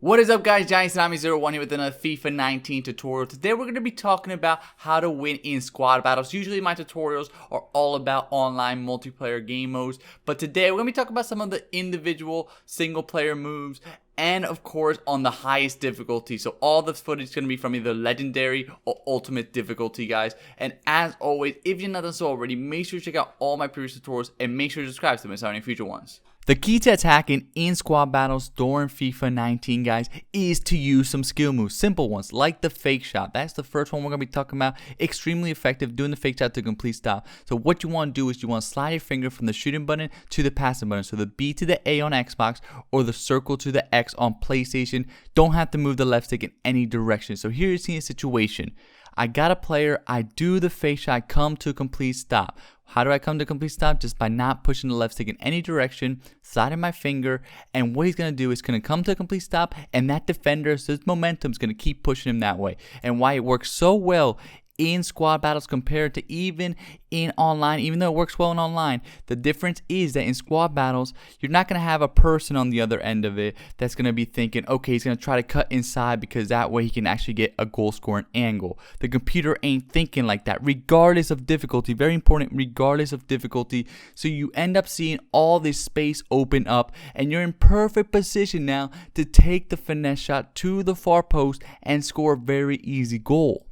What is up, guys? GiantTsunami01 here with another FIFA 19 tutorial. Today we're going to be talking about how to win in squad battles. Usually my tutorials are all about online multiplayer game modes, but today we're going to be talking about some of the individual single player moves and of course on the highest difficulty. So all the footage is going to be from either legendary or ultimate difficulty, guys. And as always, if you're not done so already, make sure to check out all my previous tutorials and make sure to subscribe to miss out on any future ones. The key to attacking in squad battles during FIFA 19, guys, is to use some skill moves. Simple ones, like the fake shot. That's the first one we're going to be talking about. Extremely effective, doing the fake shot to complete stop. So what you want to do is you want to slide your finger from the shooting button to the passing button. So the B to the A on Xbox or the circle to the X on PlayStation. Don't have to move the left stick in any direction. So here you're seeing a situation. I got a player, I do the fake shot, I come to complete stop. How do I come to complete stop? Just by not pushing the left stick in any direction, sliding my finger, and what he's going to do is going to come to a complete stop, and that defender's momentum is going to keep pushing him that way. And why it works so well in squad battles compared to even in online, even though it works well in online, the difference is that in squad battles, you're not going to have a person on the other end of it that's going to be thinking, okay, he's going to try to cut inside because that way he can actually get a goal scoring angle. The computer ain't thinking like that, regardless of difficulty. Very important, regardless of difficulty. So you end up seeing all this space open up, and you're in perfect position now to take the finesse shot to the far post and score a very easy goal.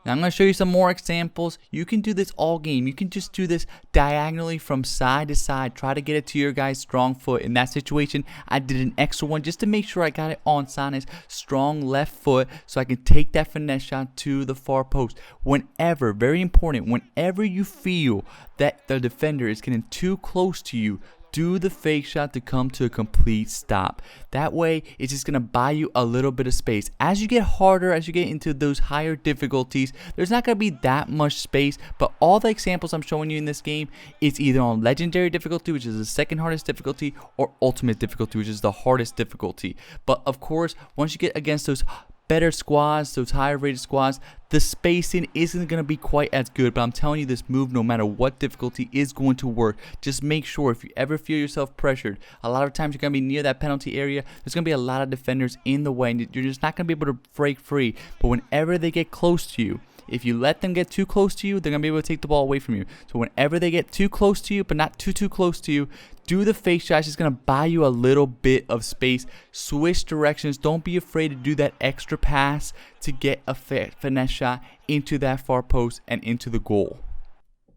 Now I'm going to show you some more examples. You can do this all game. You can just do this diagonally from side to side. Try to get it to your guy's strong foot. In that situation, I did an extra one just to make sure I got it on Sana's strong left foot so I can take that finesse shot to the far post. Whenever, very important, whenever you feel that the defender is getting too close to you, do the fake shot to come to a complete stop. That way, it's just going to buy you a little bit of space. As you get harder, as you get into those higher difficulties, there's not going to be that much space, but all the examples I'm showing you in this game is either on legendary difficulty, which is the second hardest difficulty, or ultimate difficulty, which is the hardest difficulty. But of course, once you get against those better squads, those higher rated squads, the spacing isn't going to be quite as good. But I'm telling you, this move, no matter what difficulty, is going to work. Just make sure if you ever feel yourself pressured, a lot of times you're going to be near that penalty area, there's going to be a lot of defenders in the way and you're just not going to be able to break free. But whenever they get close to you, if you let them get too close to you, they're going to be able to take the ball away from you. So whenever they get too close to you, but not too close to you, do the fake shot. It's just going to buy you a little bit of space. Switch directions. Don't be afraid to do that extra pass to get a finesse shot into that far post and into the goal.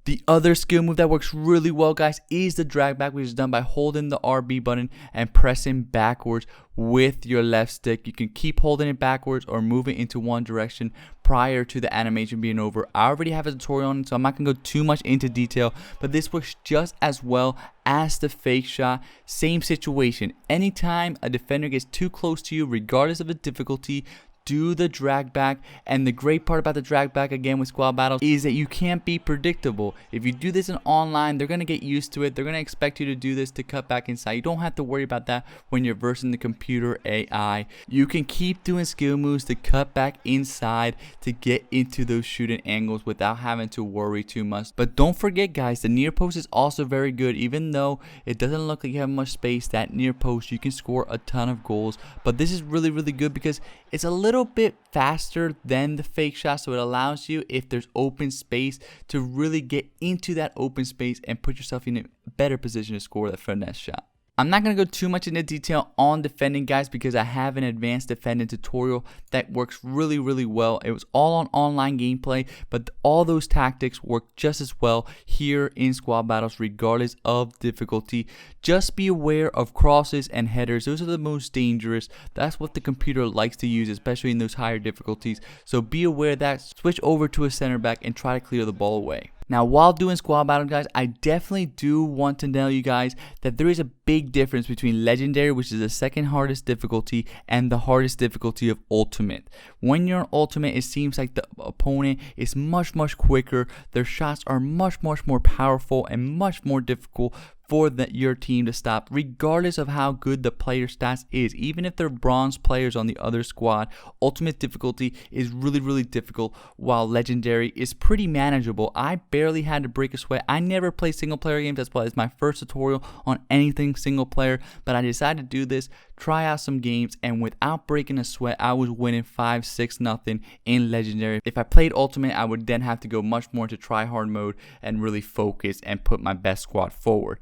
The other skill move that works really well, guys, is the drag back, which is done by holding the RB button and pressing backwards with your left stick. You can keep holding it backwards or move it into one direction prior to the animation being over. I already have a tutorial on it, so I'm not going to go too much into detail, but this works just as well as the fake shot. Same situation. Anytime a defender gets too close to you, regardless of the difficulty, do the drag back. And the great part about the drag back, again with squad battles, is that you can't be predictable. If you do this in online, they're going to get used to it. They're going to expect you to do this to cut back inside. You don't have to worry about that when you're versing the computer AI. You can keep doing skill moves to cut back inside to get into those shooting angles without having to worry too much. But don't forget, guys, the near post is also very good. Even though it doesn't look like you have much space, that near post, you can score a ton of goals. But this is really, really good because it's a little bit faster than the fake shot, so it allows you, if there's open space, to really get into that open space and put yourself in a better position to score that finesse shot. I'm not going to go too much into detail on defending, guys, because I have an advanced defending tutorial that works really, really well. It was all on online gameplay, but all those tactics work just as well here in squad battles, regardless of difficulty. Just be aware of crosses and headers. Those are the most dangerous. That's what the computer likes to use, especially in those higher difficulties. So be aware of that. Switch over to a center back and try to clear the ball away. Now, while doing squad battle, guys, I definitely do want to tell you guys that there is a big difference between legendary, which is the second hardest difficulty, and the hardest difficulty of ultimate. When you're on ultimate, it seems like the opponent is much quicker. Their shots are much more powerful and much more difficult for your team to stop, regardless of how good the player stats is. Even if they're bronze players on the other squad, ultimate difficulty is really difficult, while legendary is pretty manageable. I barely had to break a sweat. I never play single player games. That's why it's my first tutorial on anything single player, but I decided to do this try out some games, and without breaking a sweat, I was winning 5-6-0 in Legendary. If I played Ultimate, I would then have to go much more to try hard mode and really focus and put my best squad forward.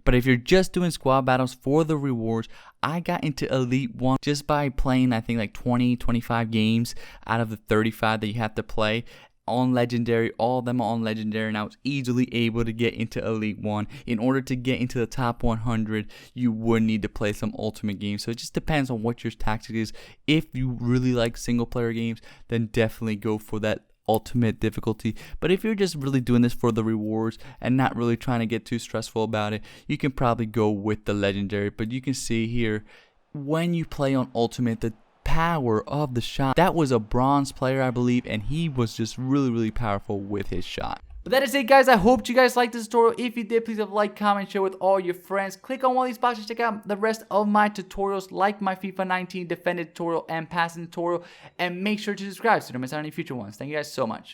But if you're just doing squad battles for the rewards, I got into Elite 1 just by playing, I think, like 20-25 games out of the 35 that you have to play on Legendary. All of them are on Legendary, and I was easily able to get into Elite 1. In order to get into the top 100, you would need to play some Ultimate games. So it just depends on what your tactic is. If you really like single player games, then definitely go for that Ultimate difficulty. But if you're just really doing this for the rewards and not really trying to get too stressful about it, you can probably go with the Legendary. But you can see here, when you play on Ultimate, the power of the shot, that was a bronze player, I believe, and he was just really powerful with his shot. But that is it, guys. I hope you guys liked this tutorial. If you did, please have a like, comment, share with all your friends. Click on one of these boxes to check out the rest of my tutorials, like my FIFA 19 defended tutorial and passing tutorial, and make sure to subscribe so you don't miss out on any future ones. Thank you guys so much.